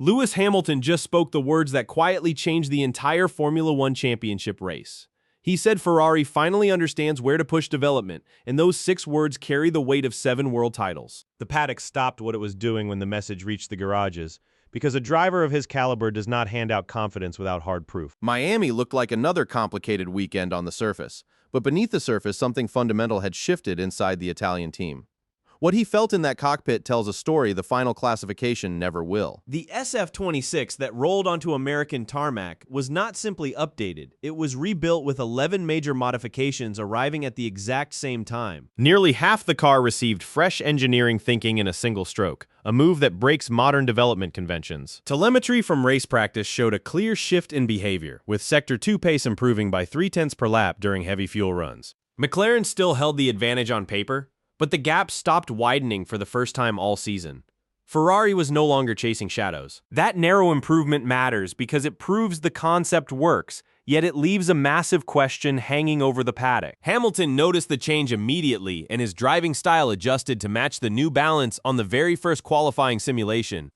Lewis Hamilton just spoke the words that quietly changed the entire Formula One championship race. He said Ferrari finally understands where to push development, and those 6 words carry the weight of 7 world titles. The paddock stopped what it was doing when the message reached the garages, because a driver of his caliber does not hand out confidence without hard proof. Miami looked like another complicated weekend on the surface, but beneath the surface something fundamental had shifted inside the Italian team. What he felt in that cockpit tells a story the final classification never will. The SF-26 that rolled onto American tarmac was not simply updated, it was rebuilt with 11 major modifications arriving at the exact same time. Nearly half the car received fresh engineering thinking in a single stroke, a move that breaks modern development conventions. Telemetry from race practice showed a clear shift in behavior, with Sector 2 pace improving by 0.3 per lap during heavy fuel runs. McLaren still held the advantage on paper, but the gap stopped widening for the first time all season. Ferrari was no longer chasing shadows. That narrow improvement matters because it proves the concept works, yet it leaves a massive question hanging over the paddock. Hamilton noticed the change immediately, and his driving style adjusted to match the new balance on the very first qualifying simulation.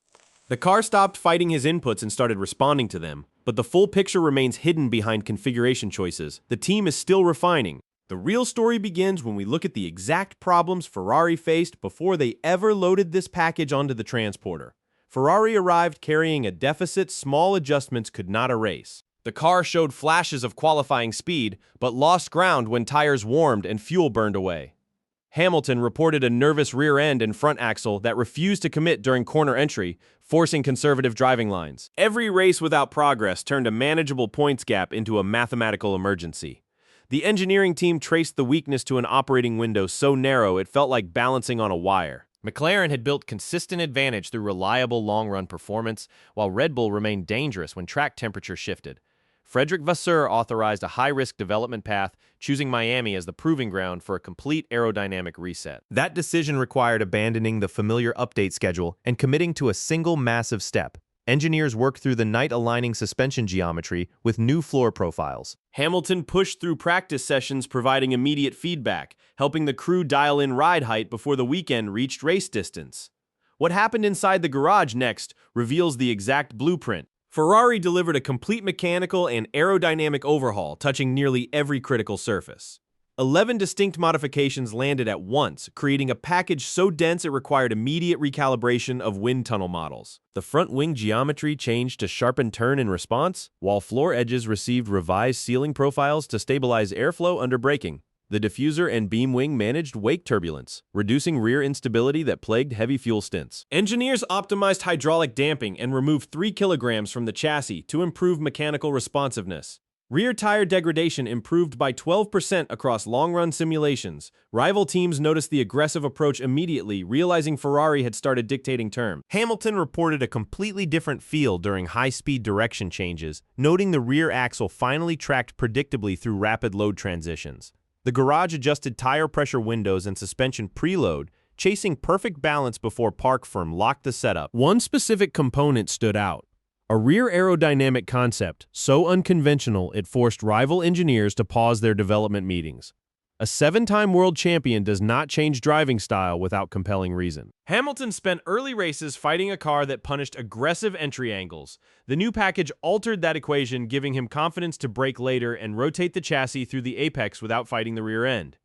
The car stopped fighting his inputs and started responding to them, but the full picture remains hidden behind configuration choices. The team is still refining. The real story begins when we look at the exact problems Ferrari faced before they ever loaded this package onto the transporter. Ferrari arrived carrying a deficit small adjustments could not erase. The car showed flashes of qualifying speed, but lost ground when tires warmed and fuel burned away. Hamilton reported a nervous rear end and front axle that refused to commit during corner entry, forcing conservative driving lines. Every race without progress turned a manageable points gap into a mathematical emergency. The engineering team traced the weakness to an operating window so narrow it felt like balancing on a wire. McLaren had built consistent advantage through reliable long-run performance, while Red Bull remained dangerous when track temperature shifted. Frederick Vasseur authorized a high-risk development path, choosing Miami as the proving ground for a complete aerodynamic reset. That decision required abandoning the familiar update schedule and committing to a single massive step. Engineers worked through the night-aligning suspension geometry with new floor profiles. Hamilton pushed through practice sessions providing immediate feedback, helping the crew dial in ride height before the weekend reached race distance. What happened inside the garage next reveals the exact blueprint. Ferrari delivered a complete mechanical and aerodynamic overhaul, touching nearly every critical surface. 11 distinct modifications landed at once, creating a package so dense it required immediate recalibration of wind tunnel models. The front wing geometry changed to sharpen turn in response, while floor edges received revised sealing profiles to stabilize airflow under braking. The diffuser and beam wing managed wake turbulence, reducing rear instability that plagued heavy fuel stints. Engineers optimized hydraulic damping and removed 3 kilograms from the chassis to improve mechanical responsiveness. Rear tire degradation improved by 12% across long-run simulations. Rival teams noticed the aggressive approach immediately, realizing Ferrari had started dictating terms. Hamilton reported a completely different feel during high-speed direction changes, noting the rear axle finally tracked predictably through rapid load transitions. The garage adjusted tire pressure windows and suspension preload, chasing perfect balance before park firm locked the setup. One specific component stood out. A rear aerodynamic concept, so unconventional it forced rival engineers to pause their development meetings. A 7-time world champion does not change driving style without compelling reason. Hamilton spent early races fighting a car that punished aggressive entry angles. The new package altered that equation, giving him confidence to brake later and rotate the chassis through the apex without fighting the rear end.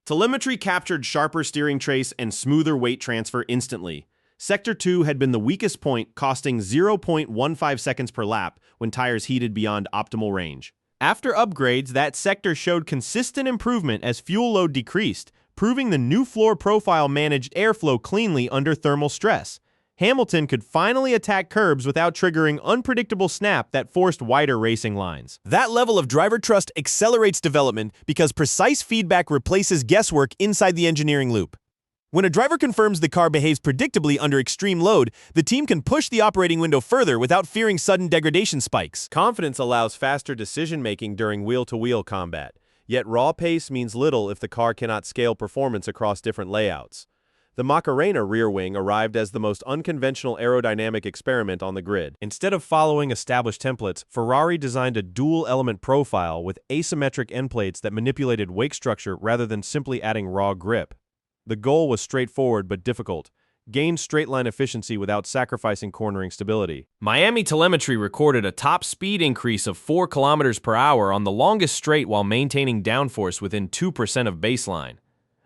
Telemetry captured sharper steering trace and smoother weight transfer instantly. Sector 2 had been the weakest point, costing 0.15 seconds per lap when tires heated beyond optimal range. After upgrades, that sector showed consistent improvement as fuel load decreased, proving the new floor profile managed airflow cleanly under thermal stress. Hamilton could finally attack curbs without triggering unpredictable snap that forced wider racing lines. That level of driver trust accelerates development because precise feedback replaces guesswork inside the engineering loop. When a driver confirms the car behaves predictably under extreme load, the team can push the operating window further without fearing sudden degradation spikes. Confidence allows faster decision-making during wheel-to-wheel combat, yet raw pace means little if the car cannot scale performance across different layouts. The Macarena rear wing arrived as the most unconventional aerodynamic experiment on the grid. Instead of following established templates, Ferrari designed a dual-element profile with asymmetric end plates that manipulated wake structure rather than simply adding raw grip. The goal was straightforward but difficult: gained straight-line efficiency without sacrificing cornering stability. Miami telemetry recorded a top speed increase of 4 kilometers per hour on the longest straight while maintaining downforce within 2% of baseline.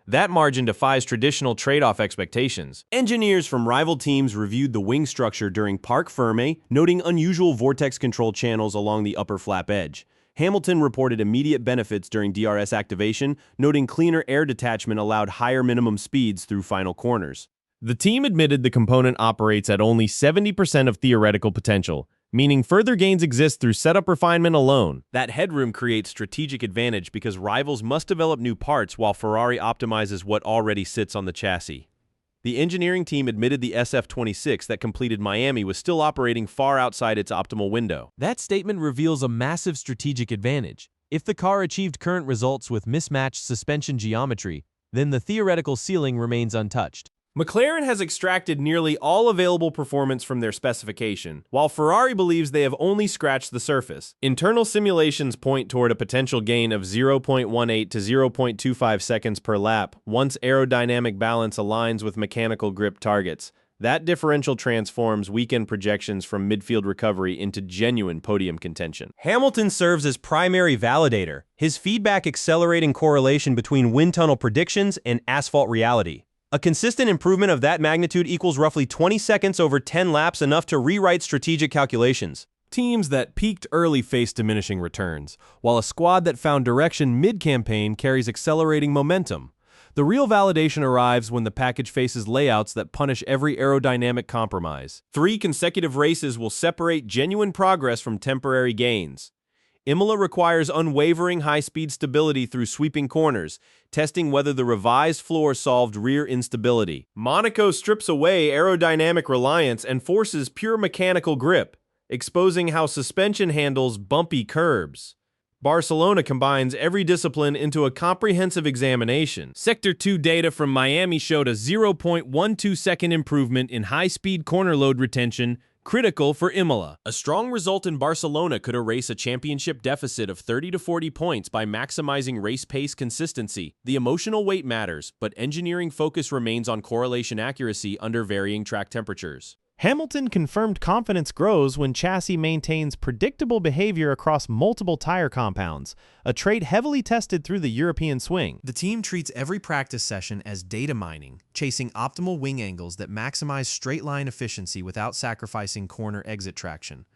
That margin defies traditional trade-off expectations. Engineers from rival teams reviewed the wing structure during Parc Ferme, noting unusual vortex control channels along the upper flap edge. Hamilton reported immediate benefits during DRS activation, noting cleaner air detachment allowed higher minimum speeds through final corners. The team admitted the component operates at only 70% of theoretical potential, meaning further gains exist through setup refinement alone. That headroom creates strategic advantage because rivals must develop new parts while Ferrari optimizes what already sits on the chassis. The engineering team admitted the SF-26 that completed Miami was still operating far outside its optimal window. That statement reveals a massive strategic advantage. If the car achieved current results with mismatched suspension geometry, then the theoretical ceiling remains untouched. McLaren has extracted nearly all available performance from their specification, while Ferrari believes they have only scratched the surface. Internal simulations point toward a potential gain of 0.18 to 0.25 seconds per lap once aerodynamic balance aligns with mechanical grip targets. That differential transforms weekend projections from midfield recovery into genuine podium contention. Hamilton serves as primary validator, his feedback accelerating correlation between wind tunnel predictions and asphalt reality. A consistent improvement of that magnitude equals roughly 20 seconds over 10 laps, enough to rewrite strategic calculations. Teams that peaked early face diminishing returns, while a squad that found direction mid-campaign carries accelerating momentum. The real validation arrives when the package faces layouts that punish every aerodynamic compromise. 3 consecutive races will separate genuine progress from temporary gains. Imola requires unwavering high-speed stability through sweeping corners, testing whether the revised floor solved rear instability. Monaco strips away aerodynamic reliance and forces pure mechanical grip, exposing how suspension handles bumpy curbs. Barcelona combines every discipline into a comprehensive examination. Sector 2 data from Miami showed a 0.12-second improvement in high-speed corner load retention, critical for Imola. A strong result in Barcelona could erase a championship deficit of 30 to 40 points by maximizing race pace consistency. The emotional weight matters, but engineering focus remains on correlation accuracy under varying track temperatures. Hamilton confirmed confidence grows when chassis maintains predictable behavior across multiple tire compounds, a trait heavily tested through the European swing. The team treats every practice session as data mining, chasing optimal wing angles that maximize straight-line efficiency without sacrificing corner exit traction.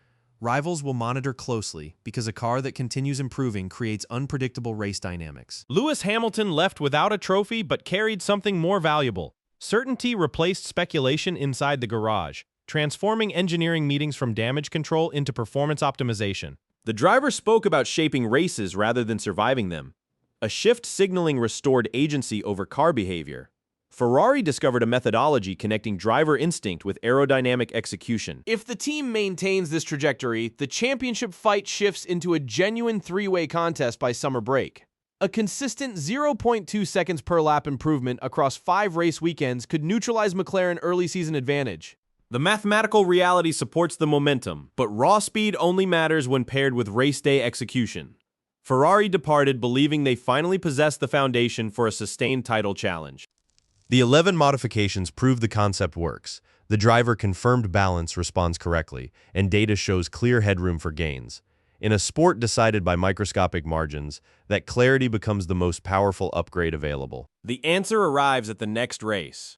Rivals will monitor closely because a car that continues improving creates unpredictable race dynamics. Lewis Hamilton left without a trophy but carried something more valuable. Certainty replaced speculation inside the garage, transforming engineering meetings from damage control into performance optimization. The driver spoke about shaping races rather than surviving them. A shift signaling restored agency over car behavior. Ferrari discovered a methodology connecting driver instinct with aerodynamic execution. If the team maintains this trajectory, the championship fight shifts into a genuine three-way contest by summer break. A consistent 0.2 seconds per lap improvement across 5 race weekends could neutralize McLaren's early season advantage. The mathematical reality supports the momentum, but raw speed only matters when paired with race day execution. Ferrari departed believing they finally possessed the foundation for a sustained title challenge. The 11 modifications prove the concept works. The driver confirmed balance responds correctly, and data shows clear headroom for gains. In a sport decided by microscopic margins, that clarity becomes the most powerful upgrade available. The answer arrives at the next race.